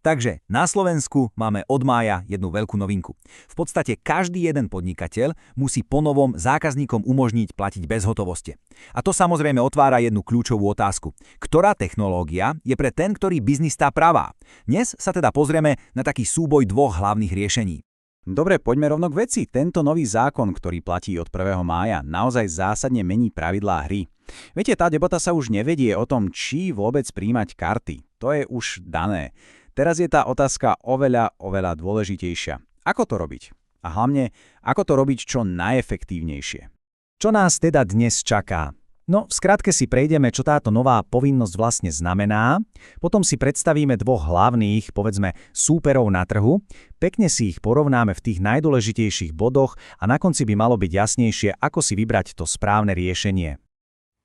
Takže na Slovensku máme od mája jednu veľkú novinku. V podstate každý jeden podnikateľ musí ponovom zákazníkom umožniť platiť bez hotovosti. A to samozrejme otvára jednu kľúčovú otázku. Ktorá technológia je pre ten, ktorý biznis tá pravá? Dnes sa teda pozrieme na taký súboj dvoch hlavných riešení. Dobre, poďme rovno k veci. Tento nový zákon, ktorý platí od 1. mája, naozaj zásadne mení pravidlá hry. Viete, tá debata sa už nevedie o tom, či vôbec príjmať karty. To je už dané. Teraz je tá otázka oveľa dôležitejšia. Ako to robiť? A hlavne, ako to robiť čo najefektívnejšie? Čo nás teda dnes čaká? No, v skratke si prejdeme, čo táto nová povinnosť vlastne znamená, potom si predstavíme dvoch hlavných, povedzme, súperov na trhu, pekne si ich porovnáme v tých najdôležitejších bodoch a na konci by malo byť jasnejšie, ako si vybrať to správne riešenie.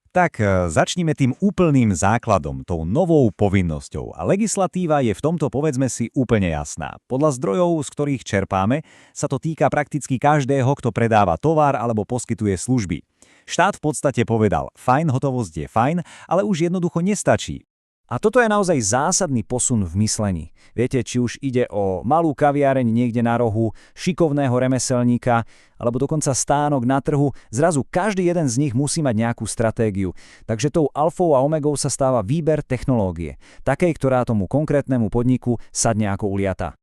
Tak začnime tým úplným základom, tou novou povinnosťou. A legislatíva je v tomto, povedzme si, úplne jasná. Podľa zdrojov, z ktorých čerpáme, sa to týka prakticky každého, kto predáva tovar alebo poskytuje služby. Štát v podstate povedal, fajn, hotovosť je fajn, ale už jednoducho nestačí. A toto je naozaj zásadný posun v myslení. Viete, či už ide o malú kaviareň niekde na rohu, šikovného remeselníka, alebo dokonca stánok na trhu, zrazu každý jeden z nich musí mať nejakú stratégiu. Takže tou alfou a omegou sa stáva výber technológie, takej, ktorá tomu konkrétnemu podniku sadne ako uliata.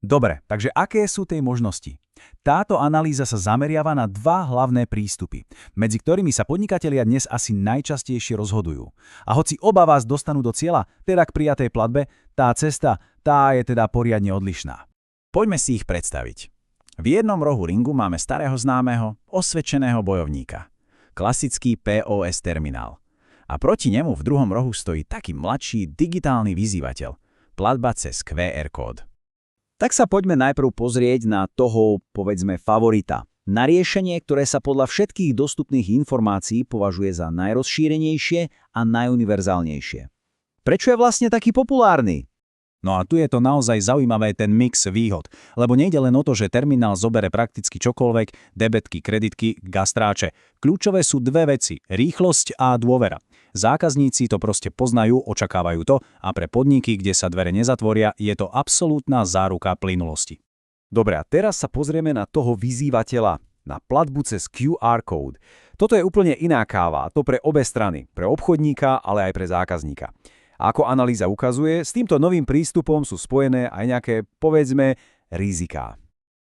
Dobre, takže aké sú tej možnosti? Táto analýza sa zameriava na dva hlavné prístupy, medzi ktorými sa podnikatelia dnes asi najčastejšie rozhodujú. A hoci oba vás dostanú do cieľa, teda k prijatej platbe, tá cesta, tá je teda poriadne odlišná. Poďme si ich predstaviť. V jednom rohu ringu máme starého známeho, osvedčeného bojovníka. Klasický POS terminál. A proti nemu v druhom rohu stojí taký mladší digitálny vyzývateľ. Platba cez QR kód. Tak sa poďme najprv pozrieť na toho, povedzme, favorita. Na riešenie, ktoré sa podľa všetkých dostupných informácií považuje za najrozšírenejšie a najuniverzálnejšie. Prečo je vlastne taký populárny? No a tu je to naozaj zaujímavé ten mix výhod, lebo nejde len o to, že terminál zobere prakticky čokoľvek, debetky, kreditky, gastráče. Kľúčové sú dve veci, rýchlosť a dôvera. Zákazníci to proste poznajú, očakávajú to a pre podniky, kde sa dvere nezatvoria, je to absolútna záruka plynulosti. Dobre, a teraz sa pozrieme na toho vyzývateľa, na platbu cez QR kód. Toto je úplne iná káva, to pre obe strany, pre obchodníka, ale aj pre zákazníka. A ako analýza ukazuje, s týmto novým prístupom sú spojené aj nejaké, povedzme, riziká.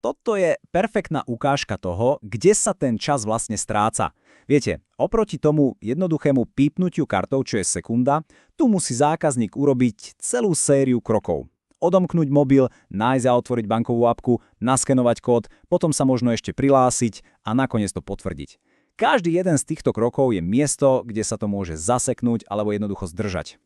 Toto je perfektná ukážka toho, kde sa ten čas vlastne stráca. Viete, oproti tomu jednoduchému pípnutiu kartou, čo je sekunda, tu musí zákazník urobiť celú sériu krokov. Odomknúť mobil, nájsť a otvoriť bankovú apku, naskenovať kód, potom sa možno ešte prihlásiť a nakoniec to potvrdiť. Každý jeden z týchto krokov je miesto, kde sa to môže zaseknúť alebo jednoducho zdržať.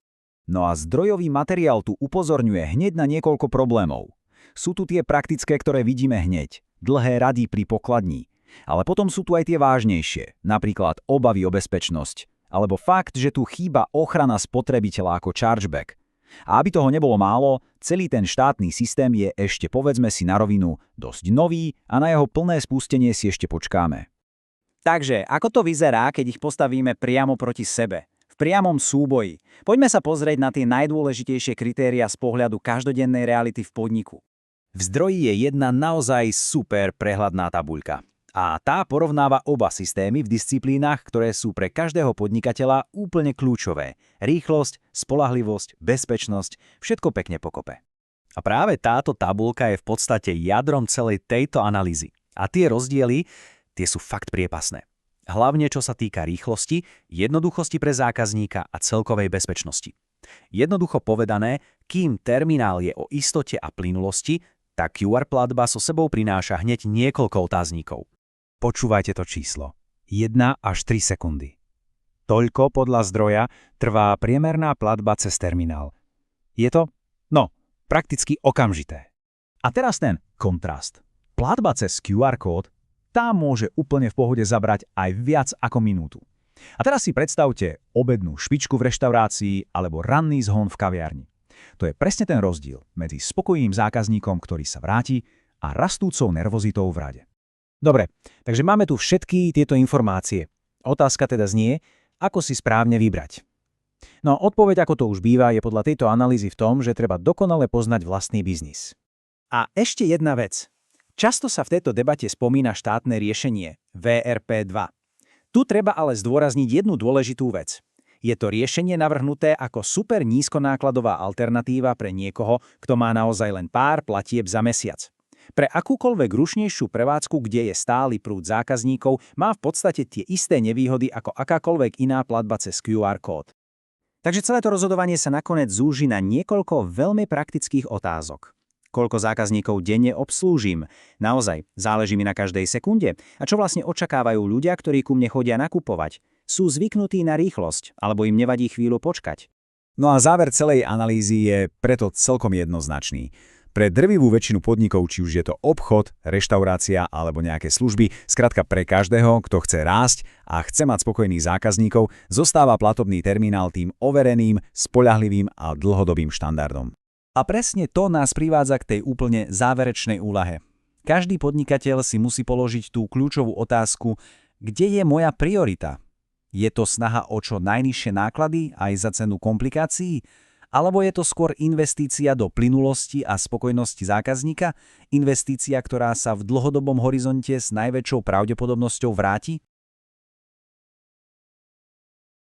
No a zdrojový materiál tu upozorňuje hneď na niekoľko problémov. Sú tu tie praktické, ktoré vidíme hneď, dlhé rady pri pokladni. Ale potom sú tu aj tie vážnejšie, napríklad obavy o bezpečnosť, alebo fakt, že tu chýba ochrana spotrebiteľa ako chargeback. A aby toho nebolo málo, celý ten štátny systém je ešte, povedzme si na rovinu, dosť nový a na jeho plné spustenie si ešte počkáme. Takže, ako to vyzerá, keď ich postavíme priamo proti sebe? V priamom súboji. Poďme sa pozrieť na tie najdôležitejšie kritériá z pohľadu každodennej reality v podniku. V zdroji je jedna naozaj super prehľadná tabuľka. A tá porovnáva oba systémy v disciplínach, ktoré sú pre každého podnikateľa úplne kľúčové. Rýchlosť, spoľahlivosť, bezpečnosť, všetko pekne pokope. A práve táto tabuľka je v podstate jadrom celej tejto analýzy. A tie rozdiely, tie sú fakt priepasné. Hlavne čo sa týka rýchlosti, jednoduchosti pre zákazníka a celkovej bezpečnosti. Jednoducho povedané, kým terminál je o istote a plynulosti, tak QR platba so sebou prináša hneď niekoľko otáznikov. Počúvajte to číslo. 1 až 3 sekundy. Toľko podľa zdroja trvá priemerná platba cez terminál. Je to? No, prakticky okamžité. A teraz ten kontrast. Platba cez QR kód, tá môže úplne v pohode zabrať aj viac ako minútu. A teraz si predstavte obednú špičku v reštaurácii alebo ranný zhon v kaviarni. To je presne ten rozdiel medzi spokojným zákazníkom, ktorý sa vráti, a rastúcou nervozitou v rade. Dobre, takže máme tu všetky tieto informácie. Otázka teda znie, ako si správne vybrať. No odpoveď, ako to už býva, je podľa tejto analýzy v tom, že treba dokonale poznať vlastný biznis. A ešte jedna vec. Často sa v tejto debate spomína štátne riešenie VRP2. Tu treba ale zdôrazniť jednu dôležitú vec. Je to riešenie navrhnuté ako super nízkonákladová alternatíva pre niekoho, kto má naozaj len pár platieb za mesiac. Pre akúkoľvek rušnejšiu prevádzku, kde je stály prúd zákazníkov, má v podstate tie isté nevýhody ako akákoľvek iná platba cez QR kód. Takže celé to rozhodovanie sa nakoniec zúži na niekoľko veľmi praktických otázok. Koľko zákazníkov denne obslúžim? Naozaj, záleží mi na každej sekunde? A čo vlastne očakávajú ľudia, ktorí ku mne chodia nakupovať? Sú zvyknutí na rýchlosť, alebo im nevadí chvíľu počkať? No a záver celej analýzy je preto celkom jednoznačný. Pre drvivú väčšinu podnikov, či už je to obchod, reštaurácia alebo nejaké služby, skrátka pre každého, kto chce rásť a chce mať spokojných zákazníkov, zostáva platobný terminál tým overeným, spoľahlivým a dlhodobým štandardom. A presne to nás privádza k tej úplne záverečnej úlahe. Každý podnikateľ si musí položiť tú kľúčovú otázku, kde je moja priorita? Je to snaha o čo najnižšie náklady aj za cenu komplikácií? Alebo je to skôr investícia do plynulosti a spokojnosti zákazníka? Investícia, ktorá sa v dlhodobom horizonte s najväčšou pravdepodobnosťou vráti?